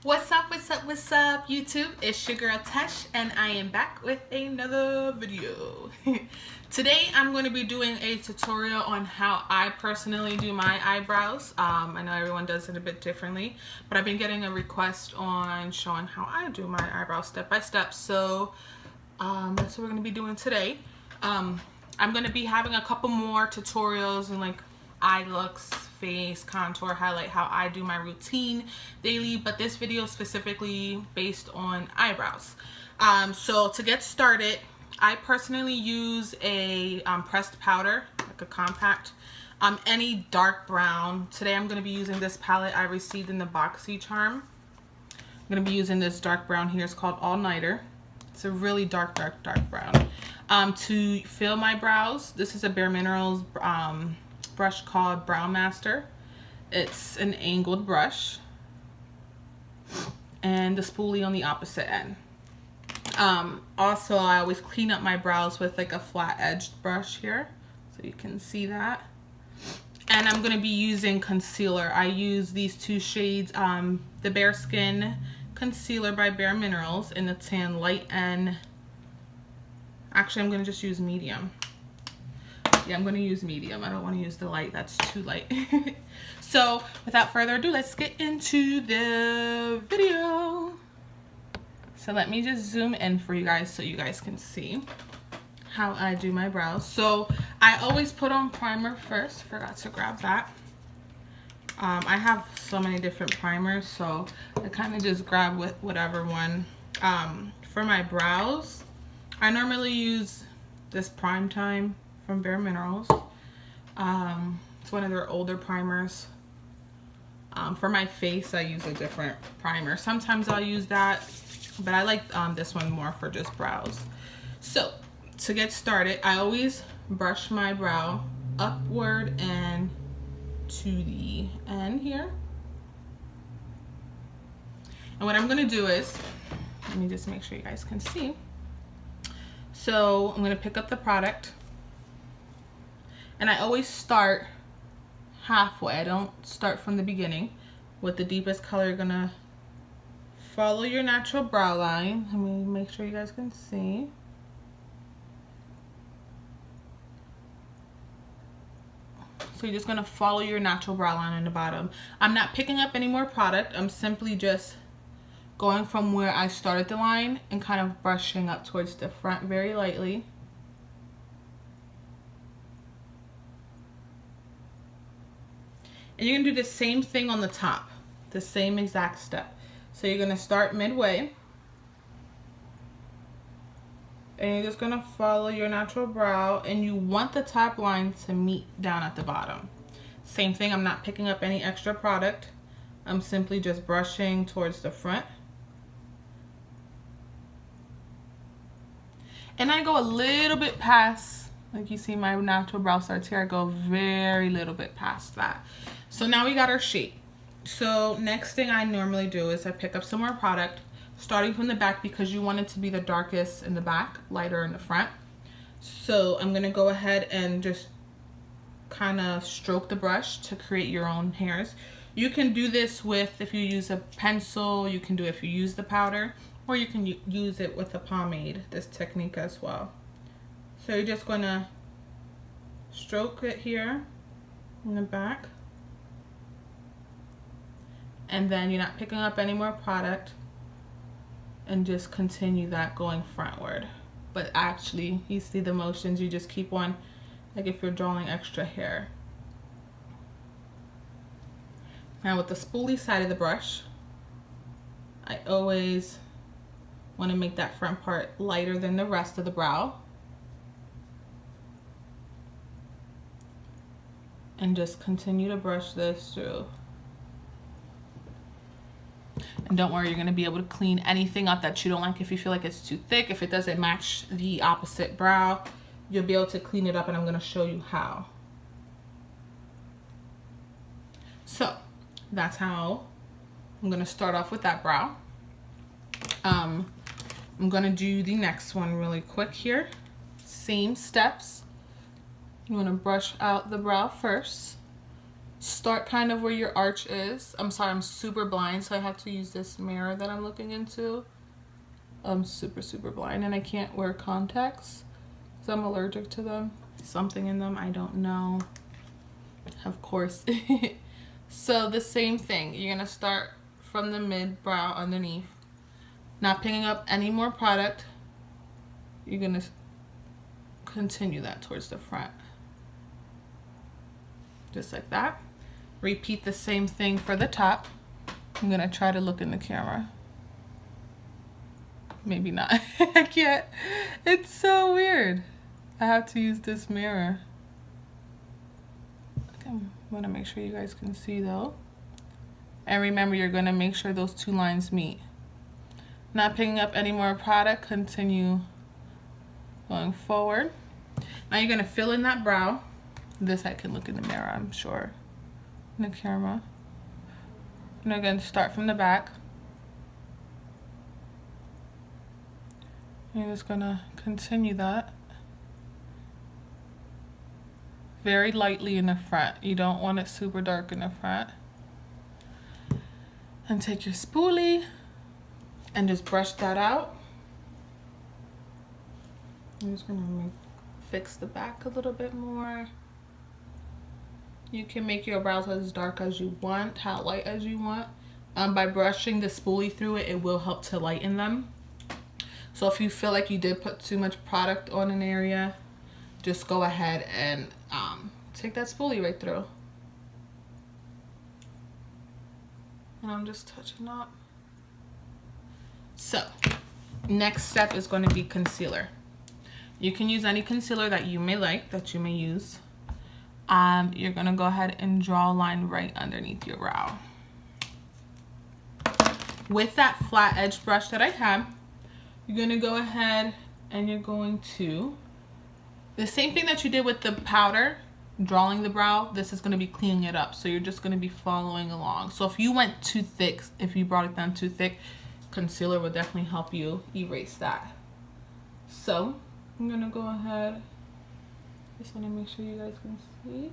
What's up, YouTube? It's your girl Tesh, and I am back with another video. Today I'm going to be doing a tutorial on how I personally do my eyebrows. I know everyone does it a bit differently, but I've been getting a request on showing how I do my eyebrows step by step, so that's what we're going to be doing today. I'm going to be having a couple more tutorials and like eye looks, face, contour, highlight, how I do my routine daily, but this video is specifically based on eyebrows. So to get started, I personally use a pressed powder, like a compact, any dark brown. Today I'm going to be using this palette I received in the BoxyCharm. I'm going to be using this dark brown here. It's called All Nighter. It's a really dark brown. To fill my brows, this is a BareMinerals brush called Brow Master. It's an angled brush and the spoolie on the opposite end. Also, I always clean up my brows with like a flat edged brush here, so you can see that. And I'm going to be using concealer. I use these two shades, the BareSkin concealer by BareMinerals in the tan light, and actually I'm going to just use medium. Yeah, I'm going to use medium. I don't want to use the light. That's too light. So without further ado, let's get into the video. So let me just zoom in for you guys so you guys can see how I do my brows. So I always put on primer first. Forgot to grab that. I have so many different primers, so I kind of just grab with whatever one. For my brows, I normally use this Prime Time from BareMinerals. It's one of their older primers. For my face, I use a different primer. Sometimes I'll use that, but I like this one more for just brows. So to get started, I always brush my brow upward and to the end here. And what I'm going to do is, let me just make sure you guys can see. So I'm going to pick up the product, and I always start halfway. I don't start from the beginning. With the deepest color, you're gonna follow your natural brow line. Let me make sure you guys can see. So you're just gonna follow your natural brow line on the bottom. I'm not picking up any more product. I'm simply just going from where I started the line and kind of brushing up towards the front very lightly. And you're going to do the same thing on the top, the same exact step. So you're going to start midway, and you're just going to follow your natural brow, and you want the top line to meet down at the bottom. Same thing, I'm not picking up any extra product. I'm simply just brushing towards the front. And I go a little bit past, like you see my natural brow starts here, I go very little bit past that. So now we got our shape. So next thing I normally do is I pick up some more product, starting from the back because you want it to be the darkest in the back, lighter in the front. So I'm gonna go ahead and just kind of stroke the brush to create your own hairs. You can do this with, if you use a pencil, you can do it if you use the powder, or you can use it with a pomade, this technique as well. So you're just gonna stroke it here in the back. And then you're not picking up any more product, and just continue that going frontward. But actually, you see the motions, you just keep on, like if you're drawing extra hair. Now with the spoolie side of the brush, I always want to make that front part lighter than the rest of the brow. And just continue to brush this through. And don't worry, you're going to be able to clean anything up that you don't like. If you feel like it's too thick, if it doesn't match the opposite brow, you'll be able to clean it up, and I'm going to show you how. So that's how I'm going to start off with that brow. I'm going to do the next one really quick here. Same steps. You want to brush out the brow first. start kind of where your arch is. I'm sorry, I'm super blind, so I have to use this mirror that I'm looking into. I'm super blind, and I can't wear contacts because I'm allergic to them. Something in them, I don't know. Of course. So the same thing. You're gonna start from the mid brow underneath. Not picking up any more product. You're gonna continue that towards the front. Just like that. Repeat the same thing for the top. I'm gonna try to look in the camera. Maybe not. I can't. It's so weird. I have to use this mirror. Okay, I wanna make sure you guys can see though. And remember, you're gonna make sure those two lines meet. Not picking up any more product, continue going forward. Now you're gonna fill in that brow. This I can look in the mirror, I'm sure, in the camera. And again, start from the back. You're just gonna continue that. Very lightly in the front. You don't want it super dark in the front. And take your spoolie and just brush that out. I'm just gonna fix the back a little bit more. You can make your brows as dark as you want, how light as you want. By brushing the spoolie through it, it will help to lighten them. So if you feel like you did put too much product on an area, just go ahead and take that spoolie right through. And I'm just touching up. So, next step is going to be concealer. You can use any concealer that you may like, that you may use. You're going to go ahead and draw a line right underneath your brow. With that flat edge brush that I have, you're going to go ahead and you're going to, the same thing that you did with the powder, drawing the brow, this is going to be cleaning it up. So you're just going to be following along. So if you went too thick, if you brought it down too thick, concealer will definitely help you erase that. So I'm going to go ahead, just want to make sure you guys can see.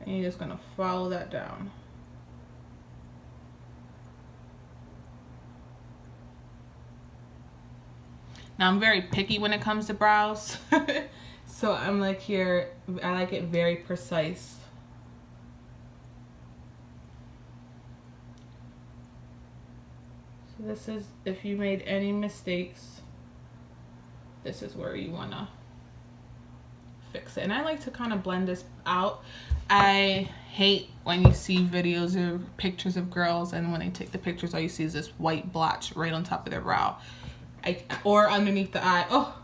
And you're just going to follow that down. Now I'm very picky when it comes to brows. So I'm like here, I like it very precise. So this is, if you made any mistakes, this is where you want to fix it. And I like to kind of blend this out. I hate when you see videos or pictures of girls and when they take the pictures, all you see is this white blotch right on top of their brow. Or underneath the eye. Oh,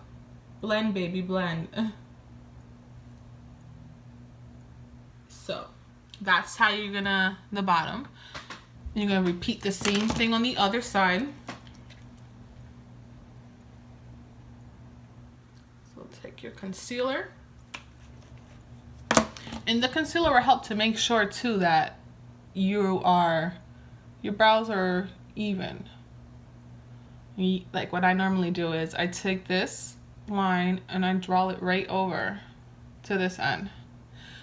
blend, baby, blend. So that's how you're gonna, the bottom. You're gonna repeat the same thing on the other side. So take your concealer. And the concealer will help to make sure too that your brows are even. Like what I normally do is I take this line and I draw it right over to this end.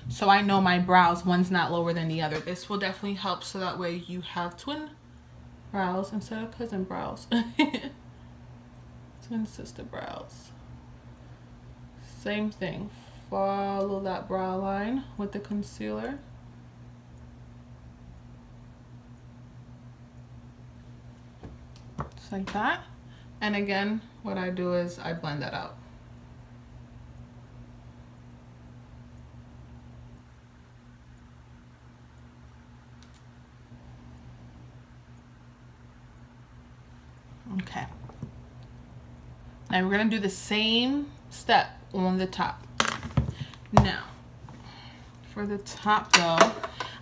So I know my brows, one's not lower than the other. This will definitely help so that way you have twin brows instead of cousin brows. Twin sister brows. Same thing. Follow that brow line with the concealer. Just like that. And again, what I do is I blend that out. Okay. Now we're gonna do the same step on the top. Now, for the top though,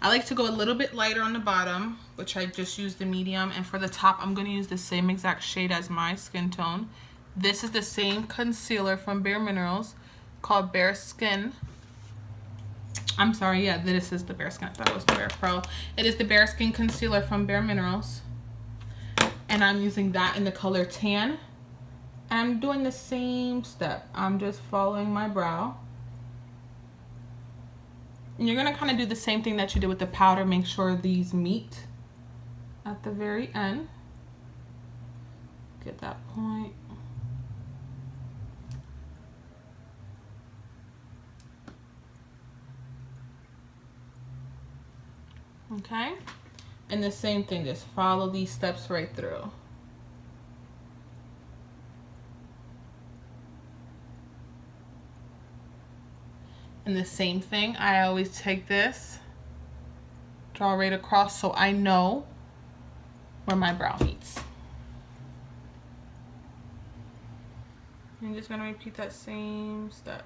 I like to go a little bit lighter on the bottom, which I just used the medium. And for the top, I'm gonna use the same exact shade as my skin tone. This is the same concealer from BareMinerals called BareSkin. I'm sorry, yeah, this is the BareSkin. I thought it was the Bare Pro. It is the BareSkin concealer from BareMinerals. And I'm using that in the color tan. And I'm doing the same step. I'm just following my brow. And you're gonna kind of do the same thing that you did with the powder. Make sure these meet at the very end. Get that point. Okay, and the same thing, just follow these steps right through. And the same thing, I always take this, draw right across so I know where my brow meets. I'm just gonna repeat that same step.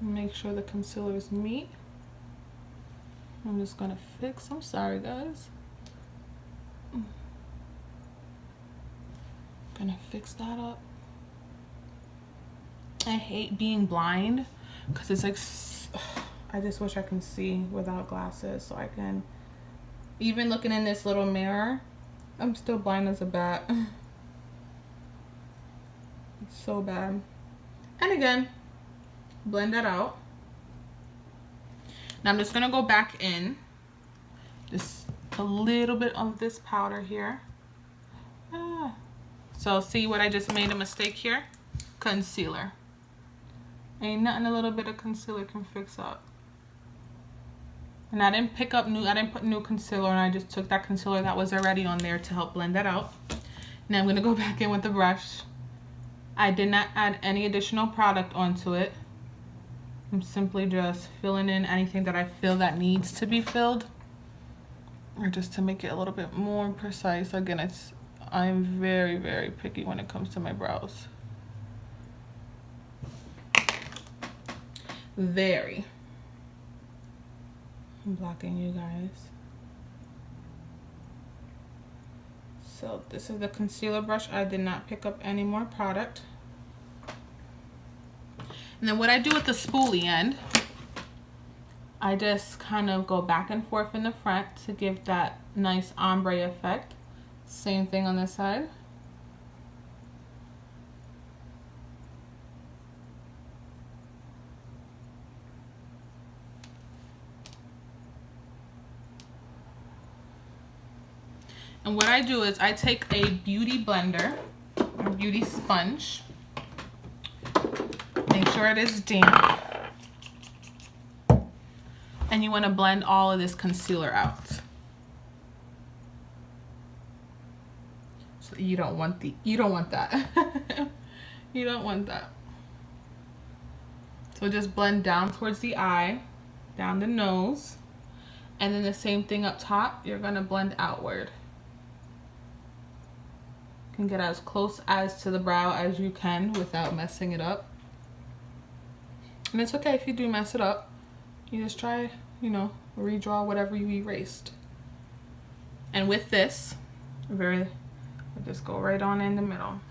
Make sure the concealers meet. I'm just gonna fix, I'm sorry guys. Gonna fix that up. I hate being blind because it's like, I just wish I can see without glasses so I can, even looking in this little mirror, I'm still blind as a bat. It's so bad. And again, blend that out. Now I'm just gonna go back in, just a little bit of this powder here. So see what I just made a mistake here? Concealer. Ain't nothing a little bit of concealer can fix up. And I didn't put new concealer, and I just took that concealer that was already on there to help blend that out. Now I'm gonna go back in with the brush. I did not add any additional product onto it. I'm simply just filling in anything that I feel that needs to be filled, or just to make it a little bit more precise. Again, I'm very, very picky when it comes to my brows. Very. I'm blocking you guys. So this is the concealer brush. I did not pick up any more product. And then what I do with the spoolie end, I just kind of go back and forth in the front to give that nice ombre effect. Same thing on this side. And what I do is I take a beauty blender, a beauty sponge, make sure it is damp, and you want to blend all of this concealer out. So you don't want that. You don't want that. So just blend down towards the eye, down the nose, and then the same thing up top, you're gonna blend outward. You can get as close as to the brow as you can without messing it up. And it's okay if you do mess it up. You just try, you know, redraw whatever you erased. And with this, I just go right on in the middle.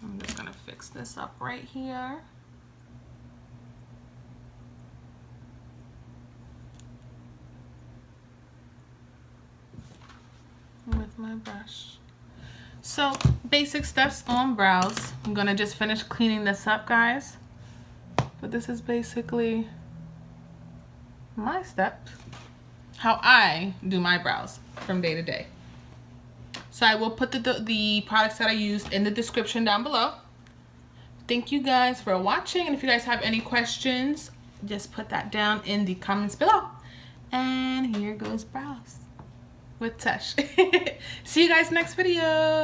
I'm just gonna fix this up right here. With my brush. So basic steps on brows. I'm gonna just finish cleaning this up, guys. But this is basically my steps, how I do my brows from day to day. So I will put the products that I used in the description down below. Thank you guys for watching, and if you guys have any questions, just put that down in the comments below. And here goes brows with Tesh. See you guys next video.